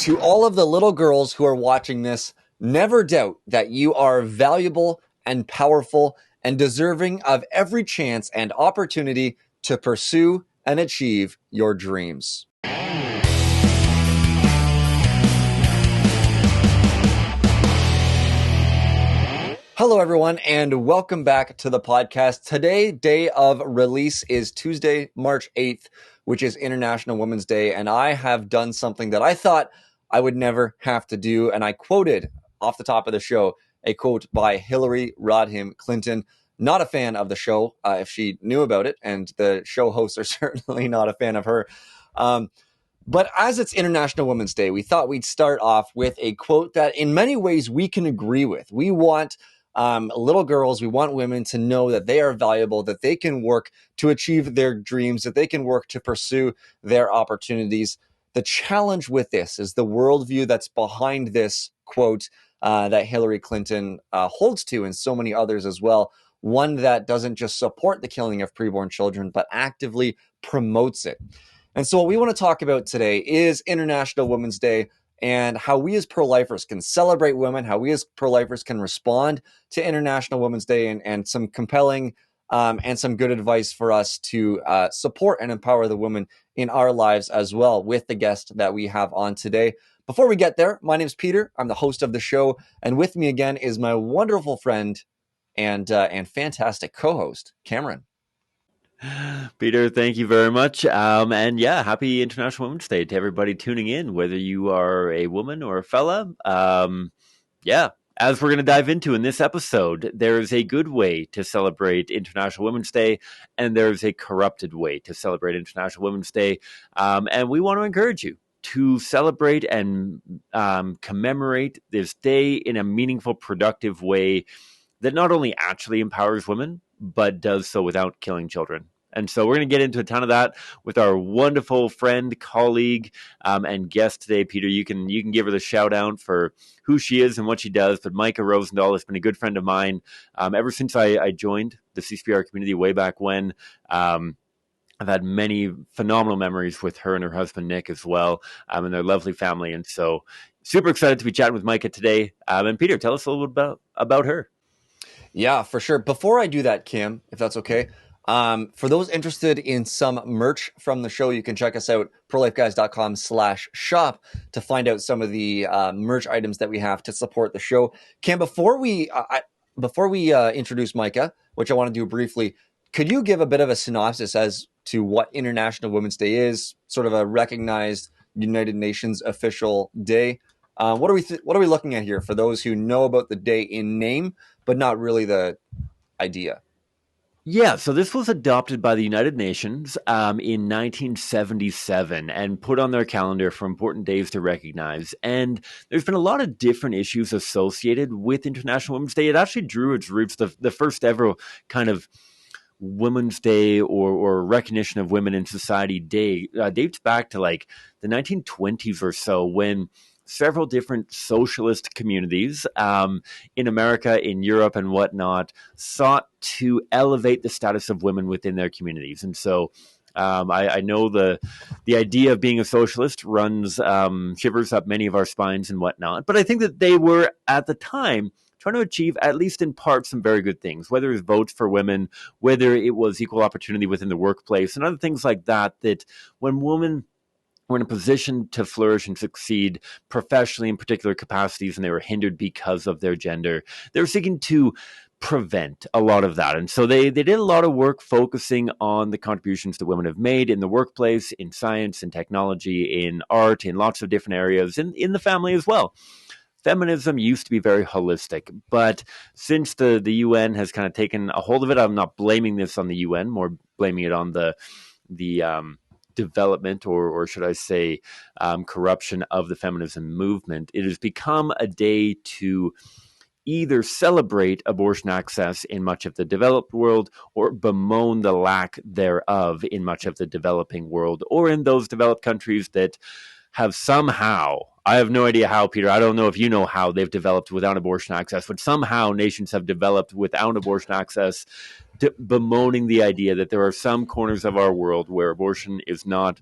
To all of the little girls who are watching this, never doubt that you are valuable and powerful and deserving of every chance and opportunity to pursue and achieve your dreams. Hello, everyone, and welcome back to the podcast. Today, day of release is Tuesday, March 8th, which is International Women's Day, and I have done something that I thought I would never have to do, and I quoted off the top of the show a quote by Hillary Rodham Clinton. Not a fan of the show, if she knew about it, and the show hosts are certainly not a fan of her. But as it's International Women's Day, we thought we'd start off with a quote that in many ways we can agree with. We want little girls, we want women to know that they are valuable, that they can work to achieve their dreams, that they can work to pursue their opportunities. The challenge with this is the worldview that's behind this quote that Hillary Clinton holds to, and so many others as well. One that doesn't just support the killing of preborn children, but actively promotes it. And so what we want to talk about today is International Women's Day, and how we as pro-lifers can celebrate women, how we as pro-lifers can respond to International Women's Day, and some compelling and some good advice for us to support and empower the women in our lives as well, with the guest that we have on today. Before we get there, my name is Peter. I'm the host of the show, and with me again is my wonderful friend and fantastic co-host, Cameron. Peter, thank you very much. And yeah, happy International Women's Day to everybody tuning in, whether you are a woman or a fella. As we're going to dive into in this episode, there's a good way to celebrate International Women's Day, and there's a corrupted way to celebrate International Women's Day. And we want to encourage you to celebrate and commemorate this day in a meaningful, productive way that not only actually empowers women, but does so without killing children. And so we're going to get into a ton of that with our wonderful friend, colleague, and guest today. Peter, you can give her the shout out for who she is and what she does. But Maaike Rosendal has been a good friend of mine ever since I joined the CCPR community way back when. I've had many phenomenal memories with her and her husband, Nick, as well, and their lovely family. And so super excited to be chatting with Maaike today. And Peter, tell us a little bit about her. Yeah, for sure. Before I do that, Kim, if that's okay, for those interested in some merch from the show, you can check us out, prolifeguys.com/shop, to find out some of the merch items that we have to support the show. Kim, before we introduce Maaike, which I want to do briefly, could you give a bit of a synopsis as to what International Women's Day is, sort of a recognized United Nations official day? What are we looking at here for those who know about the day in name, but not really the idea? Yeah, so this was adopted by the United Nations in 1977 and put on their calendar for important days to recognize. And there's been a lot of different issues associated with International Women's Day. It actually drew its roots, the first ever kind of Women's Day or recognition of women in society day dates back to like the 1920s or so, when several different socialist communities in America, in Europe, and whatnot sought to elevate the status of women within their communities. And so I know the idea of being a socialist runs shivers up many of our spines and whatnot. But I think that they were, at the time, trying to achieve, at least in part, some very good things, whether it was votes for women, whether it was equal opportunity within the workplace, and other things like that, that when women were in a position to flourish and succeed professionally in particular capacities, and they were hindered because of their gender, they were seeking to prevent a lot of that. And so they did a lot of work focusing on the contributions that women have made in the workplace, in science, in technology, in art, in lots of different areas, in the family as well. Feminism used to be very holistic, but since the UN has kind of taken a hold of it, I'm not blaming this on the UN, more blaming it on the development, or should I say corruption of the feminism movement. It has become a day to either celebrate abortion access in much of the developed world or bemoan the lack thereof in much of the developing world, or in those developed countries that have somehow, I have no idea how, Peter, I don't know if you know how they've developed without abortion access, but somehow nations have developed without abortion access, bemoaning the idea that there are some corners of our world where abortion is not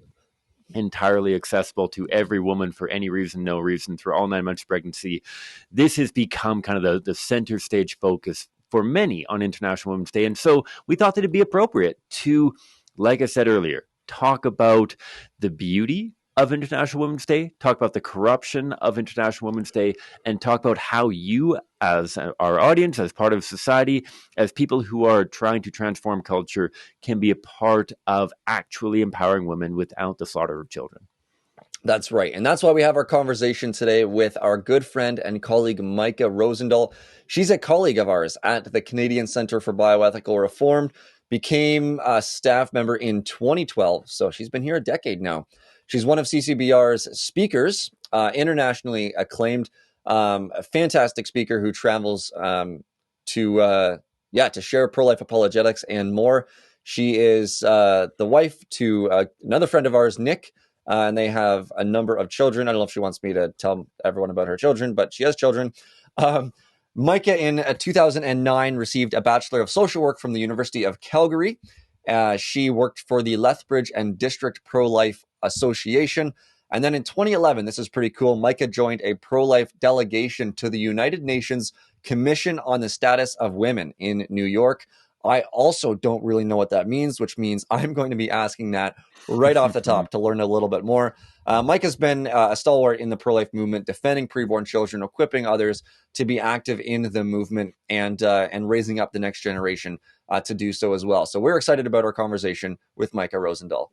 entirely accessible to every woman for any reason, no reason, through all 9 months of pregnancy. This has become kind of the center stage focus for many on International Women's Day. And so we thought that it'd be appropriate to, like I said earlier, talk about the beauty of International Women's Day, talk about the corruption of International Women's Day, and talk about how you, as our audience, as part of society, as people who are trying to transform culture, can be a part of actually empowering women without the slaughter of children. That's right. And that's why we have our conversation today with our good friend and colleague, Maaike Rosendal. She's a colleague of ours at the Canadian Centre for Bioethical Reform, became a staff member in 2012. So she's been here a decade now. She's one of CCBR's speakers, internationally acclaimed, a fantastic speaker who travels to share pro-life apologetics and more. She is the wife to another friend of ours, Nick, and they have a number of children. I don't know if she wants me to tell everyone about her children, but she has children. Maaike in 2009 received a Bachelor of Social Work from the University of Calgary. She worked for the Lethbridge and District Pro-Life Association. And then in 2011, this is pretty cool, Maaike joined a pro-life delegation to the United Nations Commission on the Status of Women in New York. I also don't really know what that means, which means I'm going to be asking that right off the top to learn a little bit more. Maaike has been a stalwart in the pro-life movement, defending preborn children, equipping others to be active in the movement, and raising up the next generation to do so as well. So we're excited about our conversation with Maaike Rosendal.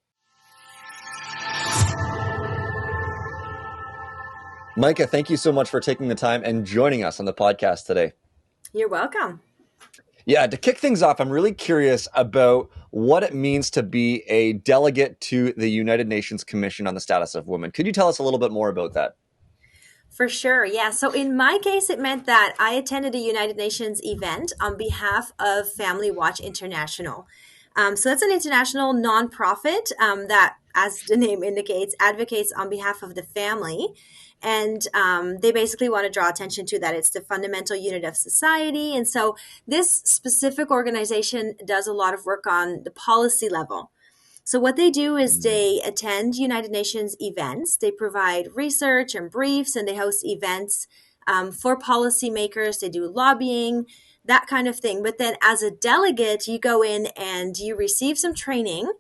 Maaike, thank you so much for taking the time and joining us on the podcast today. You're welcome. Yeah, to kick things off, I'm really curious about what it means to be a delegate to the United Nations Commission on the Status of Women. Could you tell us a little bit more about that? For sure, yeah. So in my case, it meant that I attended a United Nations event on behalf of Family Watch International. So that's an international nonprofit that, as the name indicates, advocates on behalf of the family. And they basically want to draw attention to that it's the fundamental unit of society. And so this specific organization does a lot of work on the policy level. So what they do is they attend United Nations events. They provide research and briefs, and they host events for policymakers. They do lobbying, that kind of thing. But then as a delegate, you go in and you receive some training,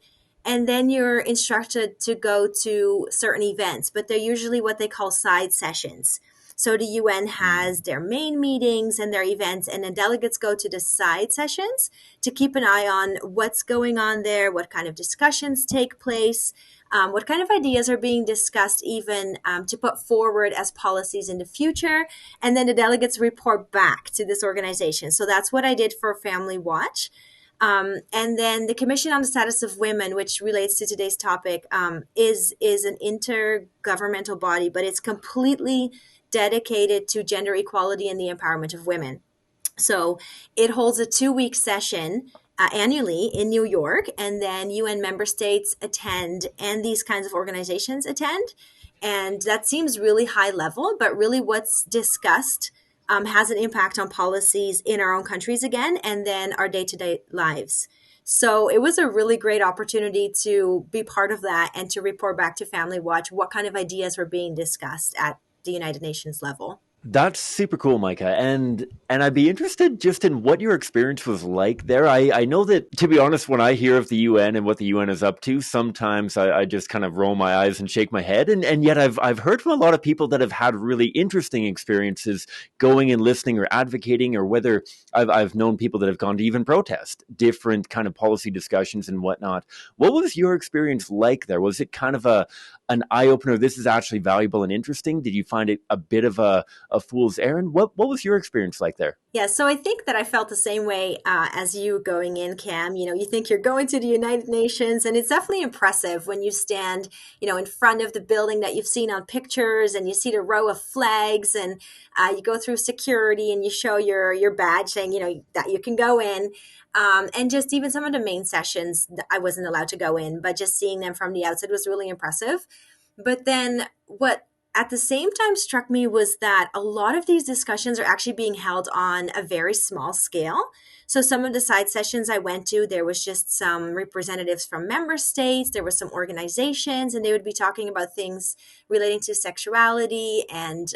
and then you're instructed to go to certain events, but they're usually what they call side sessions. So the UN has their main meetings and their events, and then delegates go to the side sessions to keep an eye on what's going on there, what kind of discussions take place, what kind of ideas are being discussed even to put forward as policies in the future. And then the delegates report back to this organization. So that's what I did for Family Watch. And then the Commission on the Status of Women, which relates to today's topic, is an intergovernmental body, but it's completely dedicated to gender equality and the empowerment of women. So it holds a 2-week session annually in New York, and then UN member states attend, and these kinds of organizations attend. And that seems really high level, but really what's discussed has an impact on policies in our own countries again, and then our day-to-day lives. So it was a really great opportunity to be part of that and to report back to Family Watch what kind of ideas were being discussed at the United Nations level. That's super cool, Maaike. And I'd be interested just in what your experience was like there. I know that, to be honest, when I hear of the UN and what the UN is up to, sometimes I just kind of roll my eyes and shake my head. And yet I've heard from a lot of people that have had really interesting experiences going and listening or advocating, or whether I've known people that have gone to even protest different kind of policy discussions and whatnot. What was your experience like there? Was it kind of an eye-opener? This is actually valuable and interesting. Did you find it a bit of a fool's errand? What was your experience like there? Yeah, so I think that I felt the same way as you going in, Cam. You know, you think you're going to the United Nations, and it's definitely impressive when you stand, in front of the building that you've seen on pictures, and you see the row of flags, and you go through security, and you show your badge saying, that you can go in. And just even some of the main sessions, I wasn't allowed to go in, but just seeing them from the outside was really impressive. But then what at the same time struck me was that a lot of these discussions are actually being held on a very small scale. So some of the side sessions I went to, there was just some representatives from member states, there were some organizations, and they would be talking about things relating to sexuality and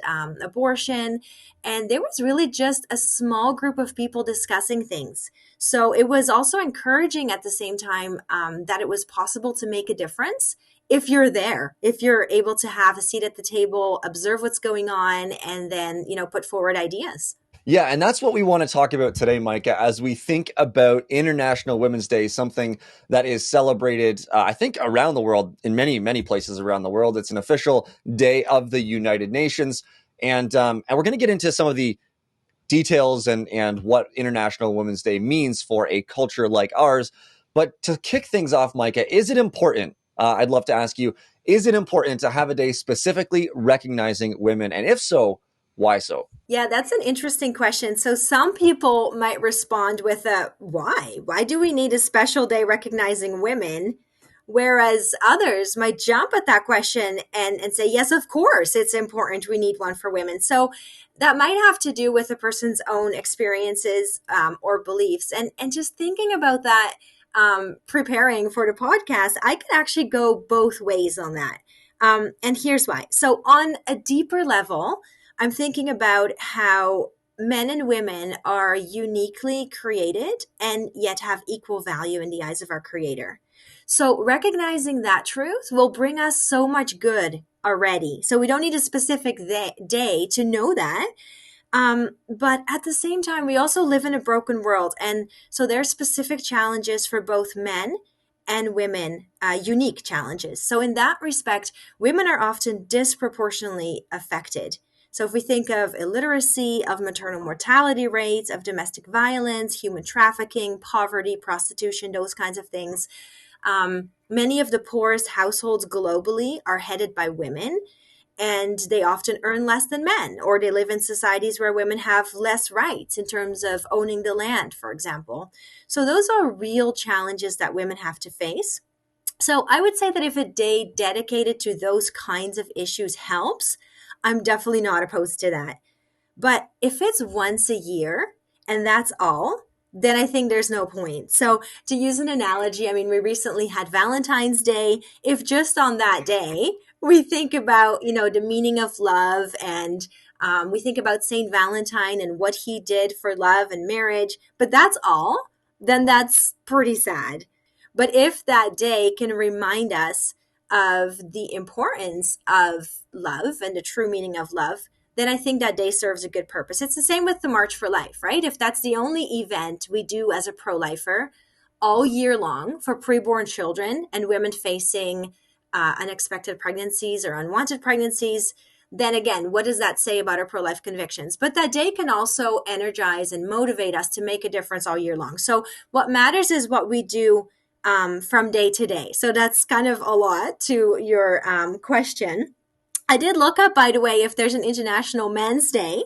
abortion. And there was really just a small group of people discussing things. So it was also encouraging at the same time that it was possible to make a difference if you're there, if you're able to have a seat at the table, observe what's going on, and then, put forward ideas. Yeah, and that's what we want to talk about today, Maaike, as we think about International Women's Day, something that is celebrated, I think, around the world, in many, many places around the world. It's an official day of the United Nations. And we're going to get into some of the details and what International Women's Day means for a culture like ours. But to kick things off, Maaike, is it important? I'd love to ask you, is it important to have a day specifically recognizing women? And if so, why so? Yeah, that's an interesting question. So some people might respond with a why? Why do we need a special day recognizing women? Whereas others might jump at that question and say, yes, of course, it's important. We need one for women. So that might have to do with a person's own experiences or beliefs. And just thinking about that, preparing for the podcast, I could actually go both ways on that. And here's why. So on a deeper level, I'm thinking about how men and women are uniquely created and yet have equal value in the eyes of our Creator. So recognizing that truth will bring us so much good already. So we don't need a specific day to know that. But at the same time, we also live in a broken world. And so there are specific challenges for both men and women, unique challenges. So in that respect, women are often disproportionately affected. So if we think of illiteracy, of maternal mortality rates, of domestic violence, human trafficking, poverty, prostitution, those kinds of things, many of the poorest households globally are headed by women, and they often earn less than men, or they live in societies where women have less rights in terms of owning the land, for example. So those are real challenges that women have to face. So I would say that if a day dedicated to those kinds of issues helps, I'm definitely not opposed to that. But if it's once a year and that's all, then I think there's no point. So to use an analogy, I mean, we recently had Valentine's Day. If just on that day, we think about, the meaning of love and we think about Saint Valentine and what he did for love and marriage, but that's all, then that's pretty sad. But if that day can remind us of the importance of love and the true meaning of love, then I think that day serves a good purpose. It's the same with the March for Life, right? If that's the only event we do as a pro-lifer all year long for preborn children and women facing unexpected pregnancies or unwanted pregnancies, then again, what does that say about our pro-life convictions? But that day can also energize and motivate us to make a difference all year long. So what matters is what we do from day to day. So that's kind of a lot to your question. I did look up, by the way, if there's an International Men's Day.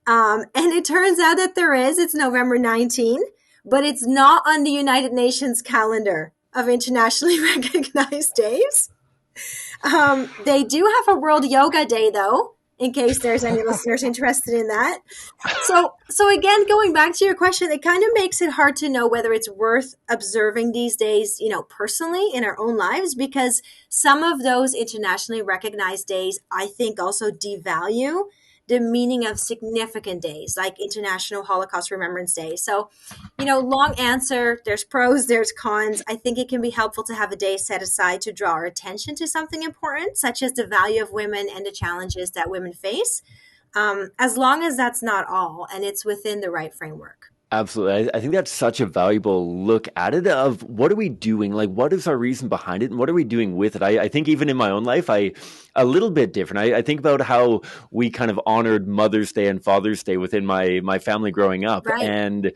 And it turns out that there is. It's November 19, but it's not on the United Nations calendar of internationally recognized days. They do have a World Yoga Day, though, in case there's any listeners interested in that. So again, going back to your question, it kind of makes it hard to know whether it's worth observing these days, personally in our own lives, because some of those internationally recognized days, I think, also devalue the meaning of significant days like International Holocaust Remembrance Day. So, long answer, there's pros, there's cons. I think it can be helpful to have a day set aside to draw our attention to something important, such as the value of women and the challenges that women face, as long as that's not all and it's within the right framework. Absolutely. I think that's such a valuable look at it of what are we doing? Like, what is our reason behind it? And what are we doing with it? I think even in my own life, a little bit different. I think about how we kind of honored Mother's Day and Father's Day within my family growing up. Right. And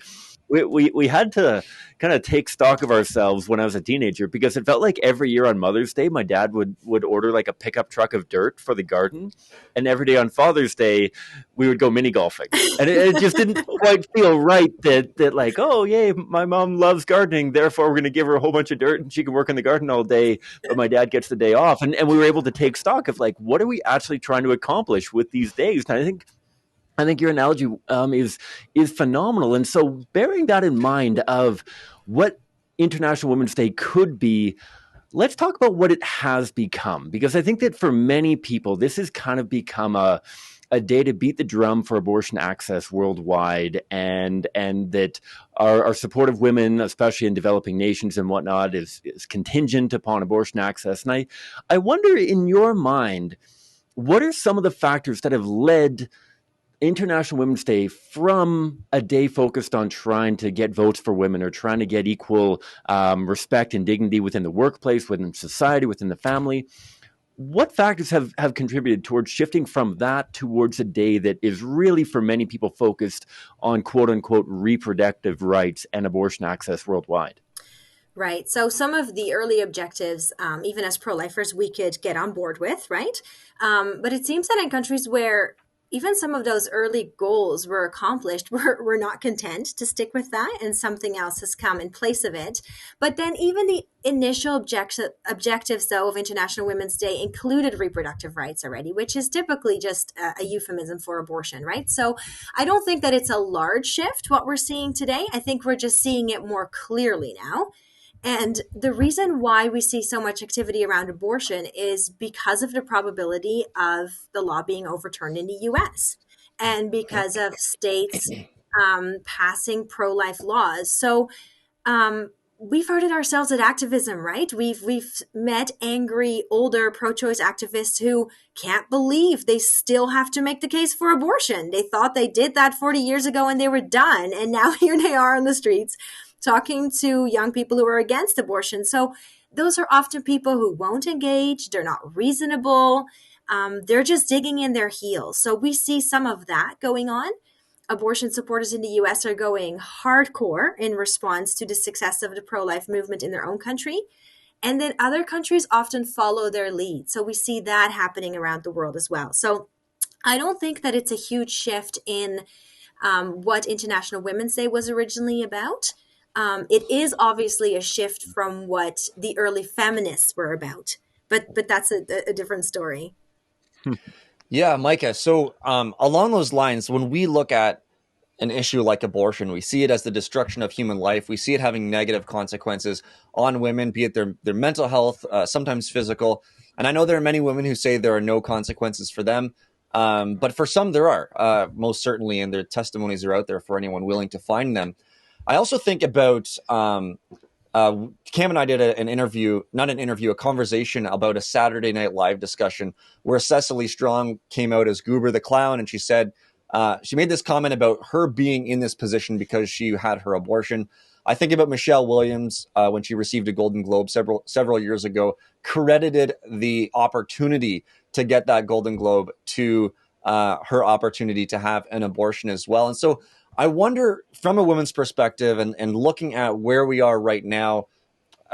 we had to kind of take stock of ourselves when I was a teenager, because it felt like every year on Mother's Day, my dad would order like a pickup truck of dirt for the garden. And every day on Father's Day, we would go mini golfing. And it just didn't quite feel right that like, oh, yay, my mom loves gardening, therefore we're going to give her a whole bunch of dirt and she can work in the garden all day, but my dad gets the day off. And we were able to take stock of like, what are we actually trying to accomplish with these days? And I think your analogy is phenomenal. And so bearing that in mind of what International Women's Day could be, let's talk about what it has become. Because I think that for many people, this has kind of become a day to beat the drum for abortion access worldwide, and that our support of women, especially in developing nations and whatnot, is contingent upon abortion access. And I wonder, in your mind, what are some of the factors that have led International Women's Day from a day focused on trying to get votes for women or trying to get equal respect and dignity within the workplace, within society, within the family? What factors have contributed towards shifting from that towards a day that is really, for many people, focused on quote unquote reproductive rights and abortion access worldwide? Right. So some of the early objectives, even as pro-lifers, we could get on board with, right? But it seems that in countries where even some of those early goals were accomplished, we're not content to stick with that, and something else has come in place of it. But then even the initial objectives, though, of International Women's Day included reproductive rights already, which is typically just a euphemism for abortion, right? So I don't think that it's a large shift, what we're seeing today. I think we're just seeing it more clearly now. And the reason why we see so much activity around abortion is because of the probability of the law being overturned in the US, and because of states passing pro-life laws. So we've heard it ourselves at activism, right? We've met angry older pro-choice activists who can't believe they still have to make the case for abortion. They thought they did that 40 years ago and they were done. And now here they are on the streets talking to young people who are against abortion. So those are often people who won't engage. They're not reasonable. They're just digging in their heels. So we see some of that going on. Abortion supporters in the US are going hardcore in response to the success of the pro-life movement in their own country. And then other countries often follow their lead. So we see that happening around the world as well. So I don't think that it's a huge shift in what International Women's Day was originally about. It is obviously a shift from what the early feminists were about, but that's a different story. Yeah, Maaike. So along those lines, when we look at an issue like abortion, we see it as the destruction of human life. We see it having negative consequences on women, be it their mental health, sometimes physical. And I know there are many women who say there are no consequences for them. But for some, there are, most certainly, and their testimonies are out there for anyone willing to find them. I also think about Cam and I did a conversation about a Saturday Night Live discussion where Cecily Strong came out as Goober the Clown, and she said she made this comment about her being in this position because she had her abortion. I think about Michelle Williams when she received a Golden Globe several years ago, credited the opportunity to get that Golden Globe to her opportunity to have an abortion as well. And so I wonder, from a woman's perspective, and looking at where we are right now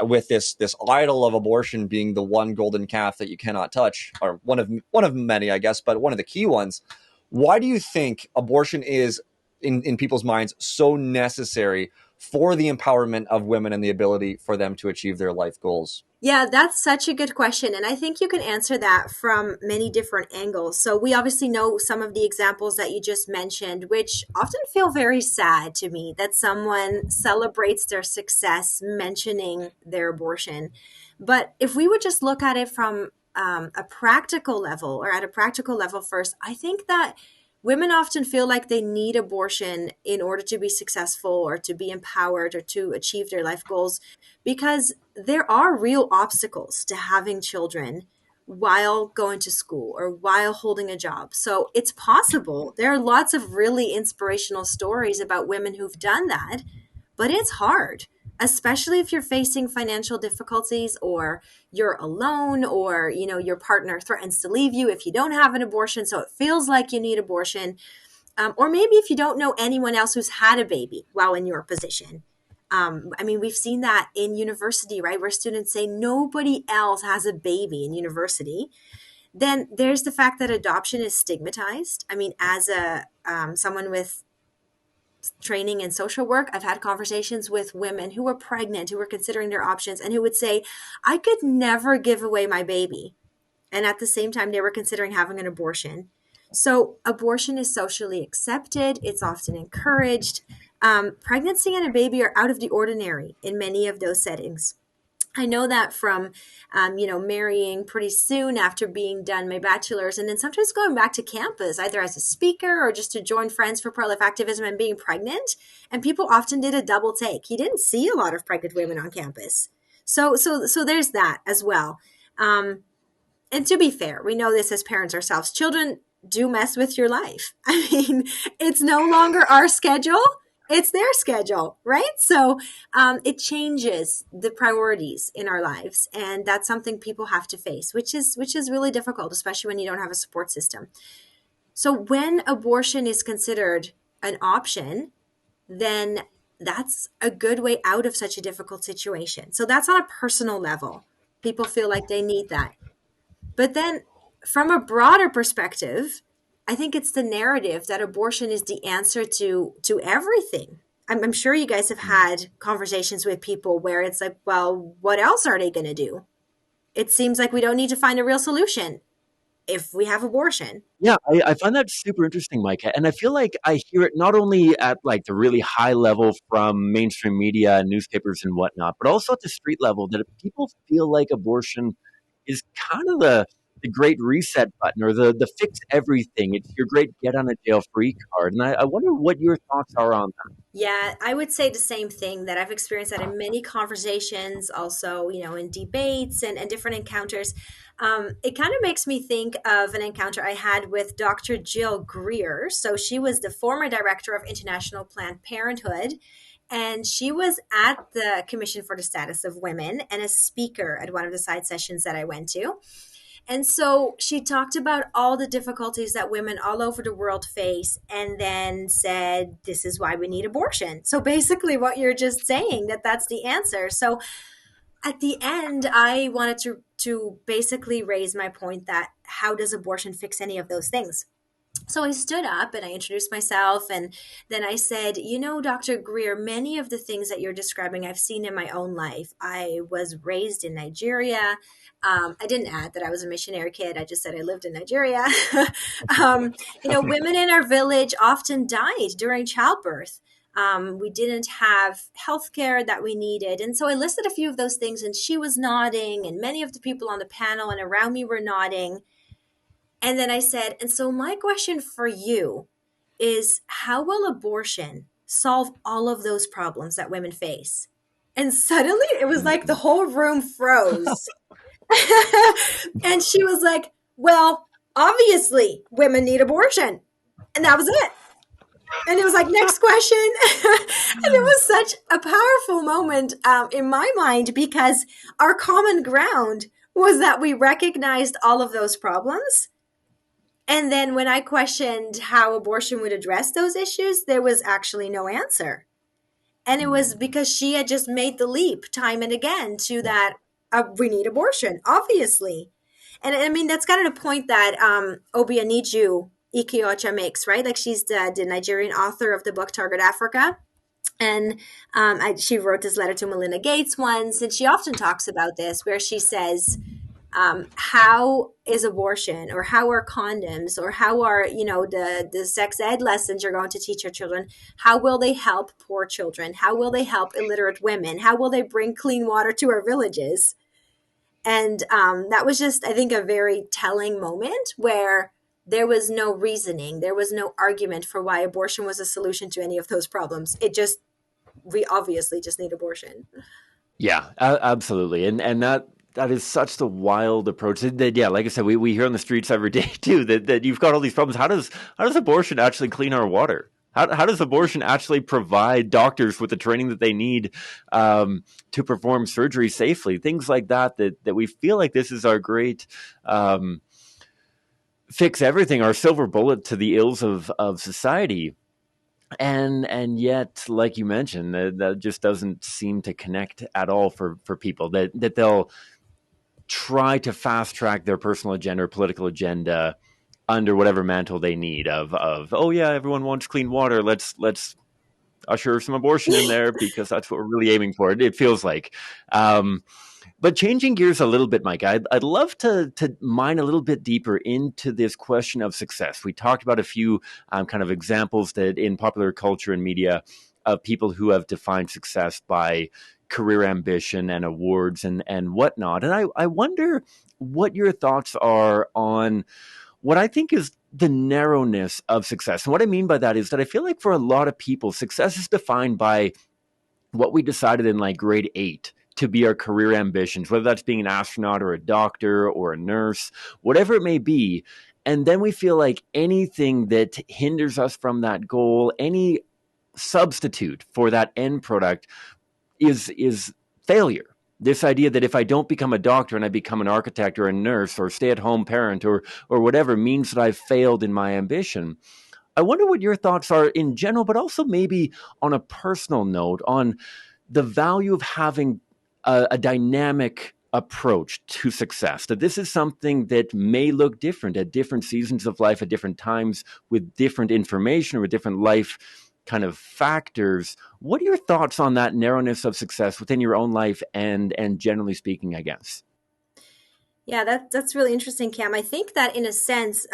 with this idol of abortion being the one golden calf that you cannot touch, or one of many, I guess, but one of the key ones. Why do you think abortion is, in people's minds, so necessary for the empowerment of women and the ability for them to achieve their life goals? Yeah, that's such a good question. And I think you can answer that from many different angles. So we obviously know some of the examples that you just mentioned, which often feel very sad to me, that someone celebrates their success mentioning their abortion. But if we would just look at it from a practical level, or at a practical level first, I think that women often feel like they need abortion in order to be successful or to be empowered or to achieve their life goals, because there are real obstacles to having children while going to school or while holding a job. So it's possible. There are lots of really inspirational stories about women who've done that, but it's hard, especially if you're facing financial difficulties, or you're alone, or your partner threatens to leave you if you don't have an abortion, so it feels like you need abortion. Or maybe if you don't know anyone else who's had a baby while in your position. We've seen that in university, right? Where students say nobody else has a baby in university. Then there's the fact that adoption is stigmatized. I mean, as a someone with training in social work, I've had conversations with women who were pregnant, who were considering their options, and who would say, I could never give away my baby. And at the same time, they were considering having an abortion. So abortion is socially accepted. It's often encouraged. Pregnancy and a baby are out of the ordinary in many of those settings. I know that from, marrying pretty soon after being done my bachelor's, and then sometimes going back to campus, either as a speaker or just to join friends for pro-life activism and being pregnant. And people often did a double take. You didn't see a lot of pregnant women on campus. So there's that as well. And to be fair, we know this as parents ourselves. Children do mess with your life. I mean, it's no longer our schedule. It's their schedule, right? So it changes the priorities in our lives. And that's something people have to face, which is really difficult, especially when you don't have a support system. So when abortion is considered an option, then that's a good way out of such a difficult situation. So that's on a personal level. People feel like they need that. But then from a broader perspective, I think it's the narrative that abortion is the answer to everything. I'm sure you guys have had conversations with people where it's like, well, what else are they going to do? It seems like we don't need to find a real solution if we have abortion. Yeah, I find that super interesting, Micah. And I feel like I hear it not only at like the really high level from mainstream media and newspapers and whatnot, but also at the street level that if people feel like abortion is kind of the great reset button or the fix everything. It's your great get on a jail free card. And I wonder what your thoughts are on that. Yeah, I would say the same thing, that I've experienced that in many conversations, also, in debates and different encounters. It kind of makes me think of an encounter I had with Dr. Jill Greer. So she was the former director of International Planned Parenthood. And she was at the Commission for the Status of Women and a speaker at one of the side sessions that I went to. And so she talked about all the difficulties that women all over the world face and then said, this is why we need abortion. So basically what you're just saying, that's the answer. So at the end, I wanted to basically raise my point that how does abortion fix any of those things? So I stood up and I introduced myself, and then I said, Dr. Greer, many of the things that you're describing I've seen in my own life. I was raised in Nigeria. I didn't add that I was a missionary kid. I just said I lived in Nigeria. Women in our village often died during childbirth. We didn't have healthcare that we needed. And so I listed a few of those things, and she was nodding, and many of the people on the panel and around me were nodding. And then I said, and so my question for you is, how will abortion solve all of those problems that women face? And suddenly it was like the whole room froze. And she was like, well, obviously women need abortion. And that was it. And it was like, next question. And it was such a powerful moment in my mind, because our common ground was that we recognized all of those problems. And then when I questioned how abortion would address those issues, there was actually no answer. And it was because she had just made the leap time and again to that, we need abortion, obviously. And I mean, that's kind of the point that Obianiju Ikiocha makes, right? Like, she's the Nigerian author of the book Target Africa. And she wrote this letter to Melinda Gates once, and she often talks about this, where she says, how is abortion, or how are condoms, or how are, the sex ed lessons you're going to teach your children, how will they help poor children? How will they help illiterate women? How will they bring clean water to our villages? And that was just, I think, a very telling moment where there was no reasoning. There was no argument for why abortion was a solution to any of those problems. We obviously just need abortion. Yeah, absolutely. And that is such the wild approach that, yeah, like I said, we hear on the streets every day too, that you've got all these problems. How does abortion actually clean our water? How does abortion actually provide doctors with the training that they need to perform surgery safely? Things like that we feel like this is our great fix everything, our silver bullet to the ills of society. And yet, like you mentioned, that just doesn't seem to connect at all for people, that they'll try to fast track their personal agenda or political agenda under whatever mantle they need of oh yeah, everyone wants clean water, let's usher some abortion in there because that's what we're really aiming for. It feels like. But changing gears a little bit, Mike, I'd love to mine a little bit deeper into this question of success. We talked about a few kind of examples that in popular culture and media of people who have defined success by career ambition and awards and whatnot. And I wonder what your thoughts are on what I think is the narrowness of success. And what I mean by that is that I feel like for a lot of people, success is defined by what we decided in like grade 8 to be our career ambitions, whether that's being an astronaut or a doctor or a nurse, whatever it may be. And then we feel like anything that hinders us from that goal, any substitute for that end product is failure. This idea that if I don't become a doctor and I become an architect or a nurse or stay-at-home parent or whatever means that I've failed in my ambition. I wonder what your thoughts are in general, but also maybe on a personal note on the value of having a dynamic approach to success, that this is something that may look different at different seasons of life, at different times, with different information or with different life kind of factors. What are your thoughts on that narrowness of success within your own life and generally speaking, I guess? Yeah, that's really interesting, Cam. I think that in a sense,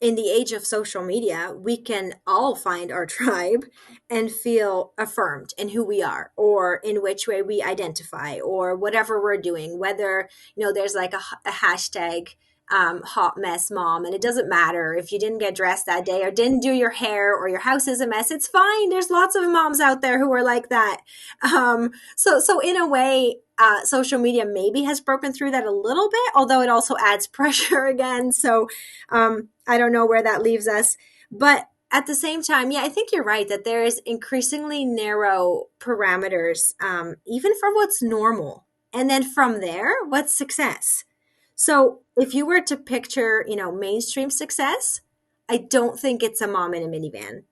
in the age of social media, we can all find our tribe and feel affirmed in who we are or in which way we identify or whatever we're doing, whether, there's like a hashtag, hot mess mom, and it doesn't matter if you didn't get dressed that day or didn't do your hair or your house is a mess. It's fine. There's lots of moms out there who are like that. So in a way, social media maybe has broken through that a little bit, although it also adds pressure again. So I don't know where that leaves us. But at the same time, yeah, I think you're right that there is increasingly narrow parameters, even for what's normal. And then from there, what's success? So if you were to picture, mainstream success, I don't think it's a mom in a minivan.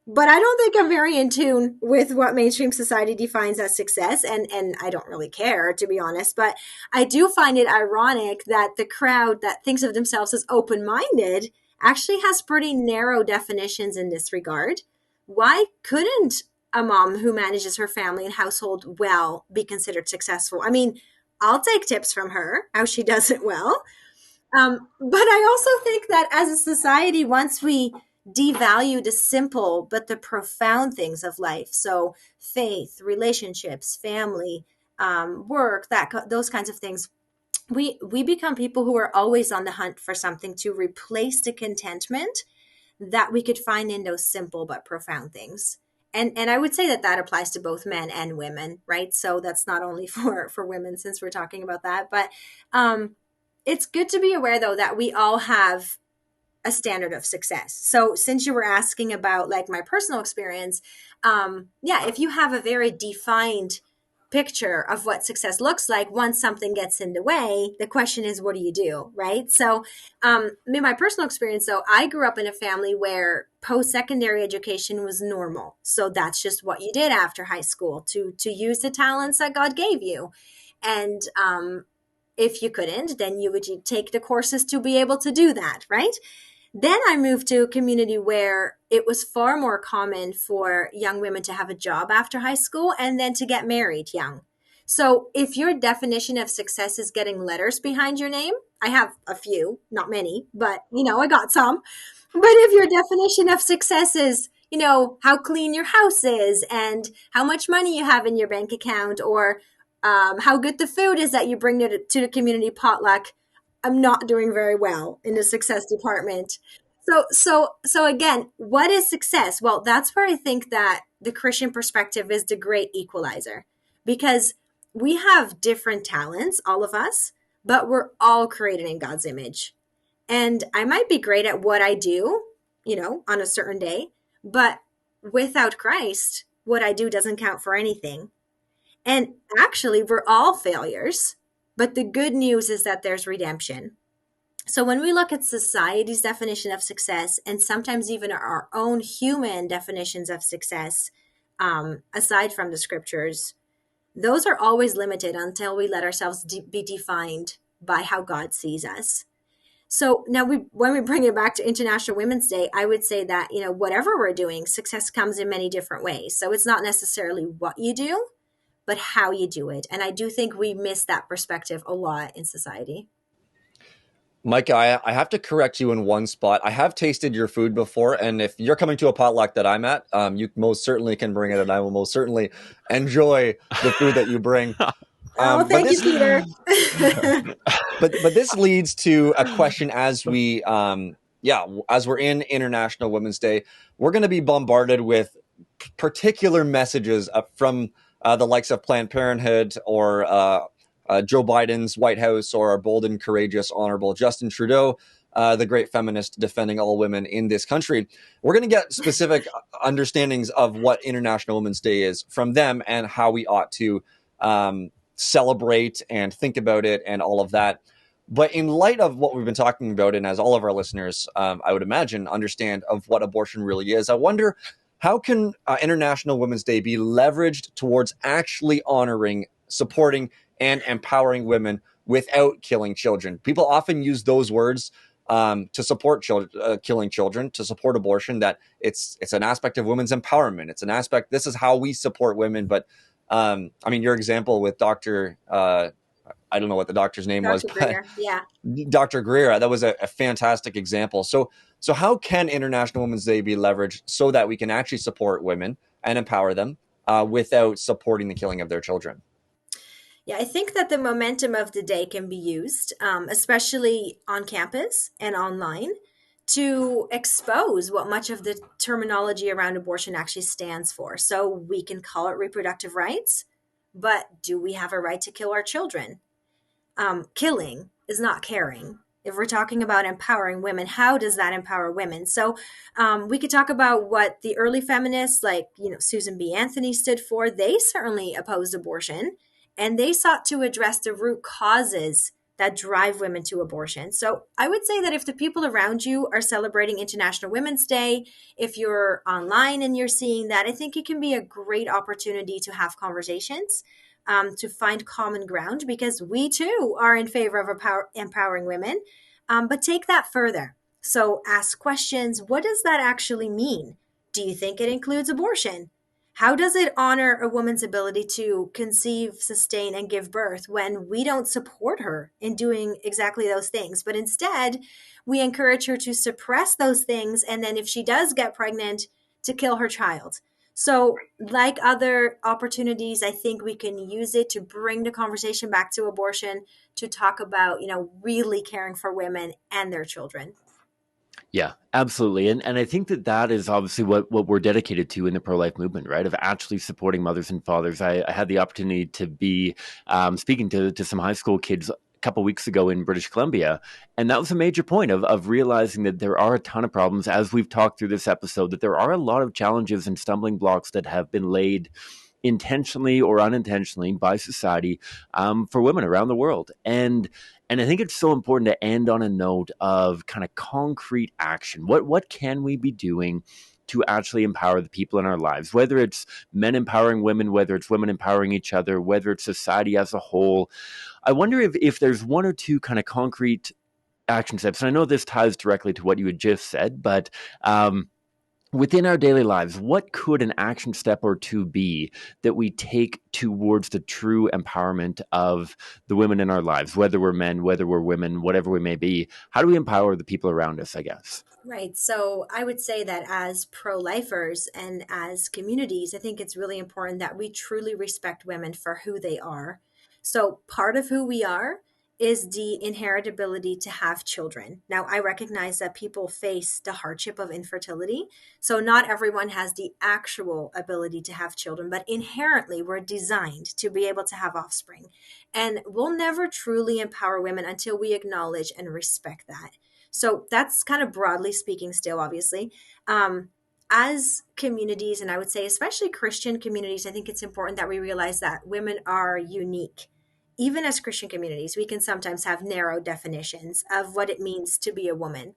But I don't think I'm very in tune with what mainstream society defines as success. And I don't really care, to be honest. But I do find it ironic that the crowd that thinks of themselves as open-minded actually has pretty narrow definitions in this regard. Why couldn't a mom who manages her family and household well be considered successful? I mean, I'll take tips from her, how she does it well. But I also think that as a society, once we devalue the simple but the profound things of life, so faith, relationships, family, work, those kinds of things, we become people who are always on the hunt for something to replace the contentment that we could find in those simple but profound things. And I would say that applies to both men and women, right? So that's not only for women, since we're talking about that, but it's good to be aware, though, that we all have a standard of success. So since you were asking about like my personal experience, yeah, if you have a very defined picture of what success looks like, once something gets in the way, the question is, what do you do? Right. So in my personal experience, though, I grew up in a family where post-secondary education was normal. So that's just what you did after high school to use the talents that God gave you. And if you couldn't, then you would take the courses to be able to do that. Right. Then I moved to a community where it was far more common for young women to have a job after high school and then to get married young. So if your definition of success is getting letters behind your name, I have a few, not many, but I got some. But if your definition of success is, how clean your house is and how much money you have in your bank account, or how good the food is that you bring to the community potluck, I'm not doing very well in the success department. So again, what is success? Well, that's where I think that the Christian perspective is the great equalizer, because we have different talents, all of us, but we're all created in God's image. And I might be great at what I do, on a certain day, but without Christ, what I do doesn't count for anything. And actually, we're all failures. But the good news is that there's redemption. So when we look at society's definition of success, and sometimes even our own human definitions of success, aside from the scriptures, those are always limited until we let ourselves be defined by how God sees us. So now when we bring it back to International Women's Day, I would say that, whatever we're doing, success comes in many different ways. So it's not necessarily what you do, but how you do it. And I do think we miss that perspective a lot in society. Mike, I have to correct you in one spot. I have tasted your food before, and if you're coming to a potluck that I'm at, you most certainly can bring it, and I will most certainly enjoy the food that you bring. Thank you, Peter. but this leads to a question as we, as we're in International Women's Day, we're going to be bombarded with particular messages from the likes of Planned Parenthood or Joe Biden's White House, or our bold and courageous, honorable Justin Trudeau, the great feminist defending all women in this country. We're going to get specific understandings of what International Women's Day is from them and how we ought to celebrate and think about it and all of that. But in light of what we've been talking about, and as all of our listeners, I would imagine, understand of what abortion really is, I wonder, how can International Women's Day be leveraged towards actually honoring, supporting, and empowering women without killing children? People often use those words to support killing children, to support abortion, that it's an aspect of women's empowerment. It's an aspect, this is how we support women. But your example with Dr. I don't know what the doctor's name was, Greer, yeah. Dr. Greer, that was a fantastic example. So how can International Women's Day be leveraged so that we can actually support women and empower them without supporting the killing of their children? Yeah, I think that the momentum of the day can be used, especially on campus and online, to expose what much of the terminology around abortion actually stands for. So we can call it reproductive rights, but do we have a right to kill our children? Killing is not caring. If we're talking about empowering women, how does that empower women? So we could talk about what the early feminists like, Susan B. Anthony stood for. They certainly opposed abortion, and they sought to address the root causes that drive women to abortion. So I would say that if the people around you are celebrating International Women's Day, if you're online and you're seeing that, I think it can be a great opportunity to have conversations, to find common ground, because we too are in favor of empowering women, but take that further. So ask questions. What does that actually mean? Do you think it includes abortion? How does it honor a woman's ability to conceive, sustain, and give birth when we don't support her in doing exactly those things, but instead we encourage her to suppress those things, and then if she does get pregnant, to kill her child? So, like other opportunities, I think we can use it to bring the conversation back to abortion, to talk about, really caring for women and their children. Yeah, absolutely. And I think that is obviously what we're dedicated to in the pro-life movement, right? Of actually supporting mothers and fathers. I had the opportunity to be speaking to some high school kids a couple weeks ago in British Columbia. And that was a major point of realizing that there are a ton of problems, as we've talked through this episode, that there are a lot of challenges and stumbling blocks that have been laid intentionally or unintentionally by society for women around the world. And I think it's so important to end on a note of kind of concrete action. What can we be doing to actually empower the people in our lives, whether it's men empowering women, whether it's women empowering each other, whether it's society as a whole? I wonder if there's one or two kind of concrete action steps. And I know this ties directly to what you had just said, but within our daily lives, what could an action step or two be that we take towards the true empowerment of the women in our lives, whether we're men, whether we're women, whatever we may be? How do we empower the people around us, I guess? Right. So I would say that as pro-lifers and as communities, I think it's really important that we truly respect women for who they are. So part of who we are is the inherent ability to have children. Now, I recognize that people face the hardship of infertility. So not everyone has the actual ability to have children, but inherently we're designed to be able to have offspring. And we'll never truly empower women until we acknowledge and respect that. So that's kind of broadly speaking still, obviously. As communities, and I would say especially Christian communities, I think it's important that we realize that women are unique even as Christian communities, we can sometimes have narrow definitions of what it means to be a woman.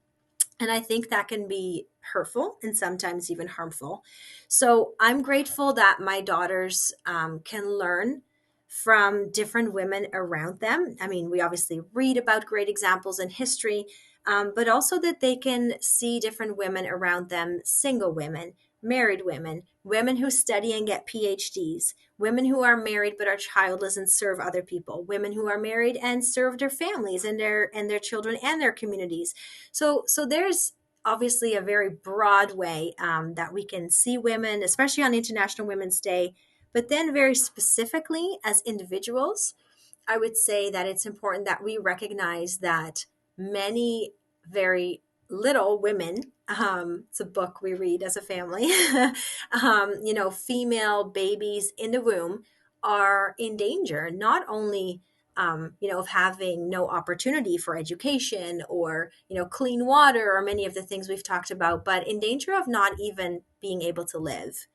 And I think that can be hurtful and sometimes even harmful. So I'm grateful that my daughters can learn from different women around them. I mean, we obviously read about great examples in history, but also that they can see different women around them, single women, married women, women who study and get PhDs, women who are married but are childless and serve other people, women who are married and serve their families and their children and their communities. So there's obviously a very broad way that we can see women, especially on International Women's Day, but then very specifically as individuals, I would say that it's important that we recognize that many very little women, it's a book we read as a family, female babies in the womb are in danger, not only of having no opportunity for education or, clean water or many of the things we've talked about, but in danger of not even being able to live.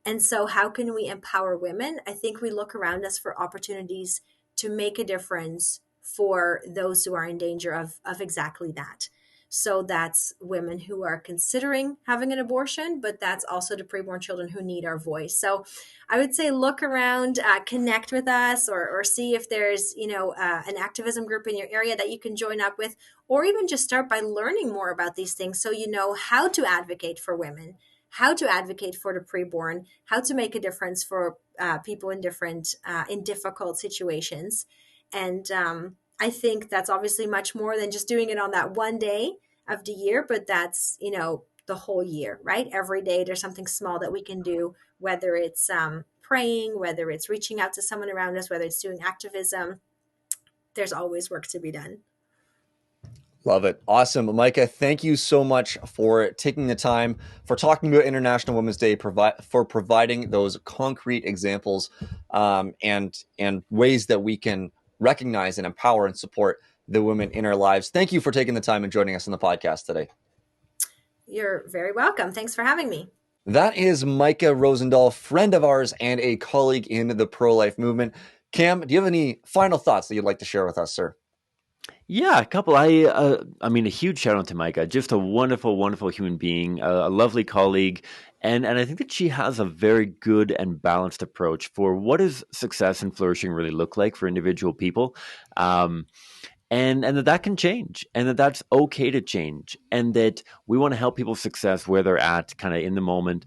And so, how can we empower women? I think we look around us for opportunities to make a difference for those who are in danger of exactly that. So, that's women who are considering having an abortion, but that's also the preborn children who need our voice. So, I would say look around, connect with us, or see if there's an activism group in your area that you can join up with, or even just start by learning more about these things so you know how to advocate for women, how to advocate for the preborn, how to make a difference for people in difficult situations. And I think that's obviously much more than just doing it on that one day of the year, but that's, the whole year, right? Every day there's something small that we can do, whether it's praying, whether it's reaching out to someone around us, whether it's doing activism. There's always work to be done. Love it. Awesome. Maaike, thank you so much for taking the time, for talking about International Women's Day, for providing those concrete examples and ways that we can recognize and empower and support the women in our lives. Thank you for taking the time and joining us on the podcast today. You're very welcome. Thanks for having me. That is Maaike Rosendal, friend of ours and a colleague in the pro-life movement. Cam, do you have any final thoughts that you'd like to share with us, sir? Yeah, a couple. I mean, a huge shout out to Maaike. Just a wonderful, wonderful human being, a lovely colleague, and I think that she has a very good and balanced approach for what does success and flourishing really look like for individual people. And that can change, and that's okay to change, and that we want to help people success where they're at, kind of in the moment,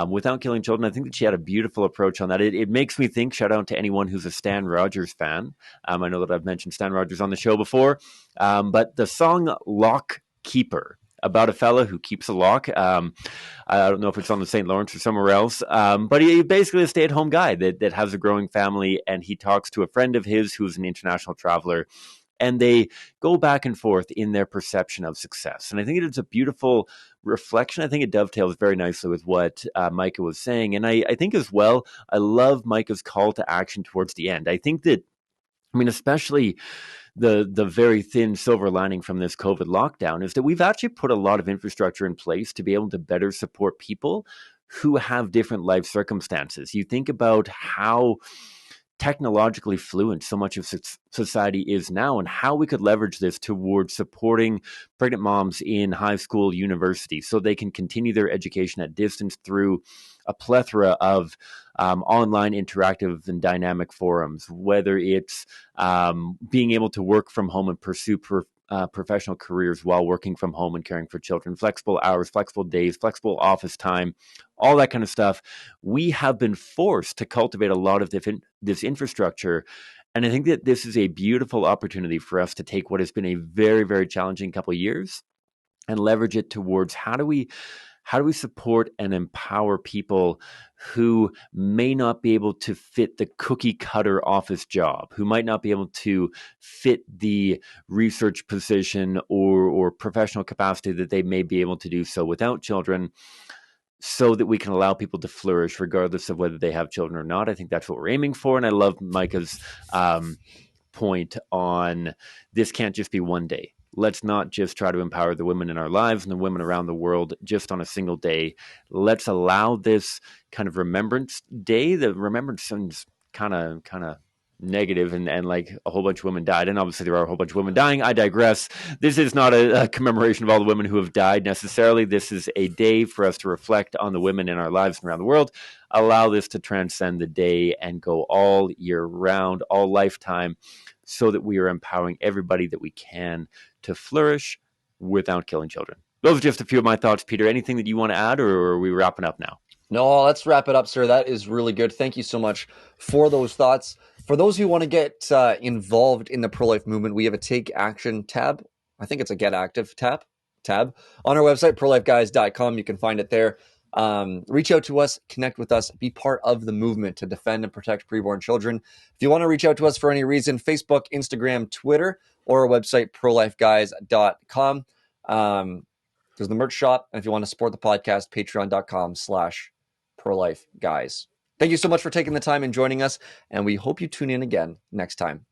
without killing children. I think that she had a beautiful approach on that. It makes me think, shout out to anyone who's a Stan Rogers fan. I know that I've mentioned Stan Rogers on the show before, but the song Lock Keeper, about a fella who keeps a lock. I don't know if it's on the St. Lawrence or somewhere else, but he basically a stay-at-home guy that has a growing family, and he talks to a friend of his who's an international traveler, and they go back and forth in their perception of success. And I think it's a beautiful reflection. I think it dovetails very nicely with what Maaike was saying. And I think as well, I love Maaike's call to action towards the end. I think that, especially the very thin silver lining from this COVID lockdown is that we've actually put a lot of infrastructure in place to be able to better support people who have different life circumstances. You think about how technologically fluent so much of society is now, and how we could leverage this towards supporting pregnant moms in high school, university, so they can continue their education at distance through a plethora of online interactive and dynamic forums, whether it's being able to work from home and pursue professional careers while working from home and caring for children, flexible hours, flexible days, flexible office time, all that kind of stuff. We have been forced to cultivate a lot of this infrastructure. And I think that this is a beautiful opportunity for us to take what has been a very, very challenging couple of years and leverage it towards how do we support and empower people who may not be able to fit the cookie cutter office job, who might not be able to fit the research position or professional capacity that they may be able to do so without children, so that we can allow people to flourish regardless of whether they have children or not. I think that's what we're aiming for. And I love Maaike's point on this can't just be one day. Let's not just try to empower the women in our lives and the women around the world just on a single day. Let's allow this kind of remembrance day. The remembrance sounds kind of negative and like a whole bunch of women died. And obviously there are a whole bunch of women dying. I digress. This is not a commemoration of all the women who have died necessarily. This is a day for us to reflect on the women in our lives and around the world. Allow this to transcend the day and go all year round, all lifetime, so that we are empowering everybody that we can to flourish without killing children. Those are just a few of my thoughts, Peter. Anything that you want to add, or are we wrapping up now? No, let's wrap it up, sir. That is really good. Thank you so much for those thoughts. For those who want to get involved in the pro-life movement, we have a Take Action tab. I think it's a Get Active tab on our website, prolifeguys.com. You can find it there. Reach out to us, connect with us, be part of the movement to defend and protect preborn children. If you want to reach out to us for any reason, Facebook, Instagram, Twitter, or our website, prolifeguys.com. There's the merch shop. And if you want to support the podcast, patreon.com/prolifeguys. Thank you so much for taking the time and joining us. And we hope you tune in again next time.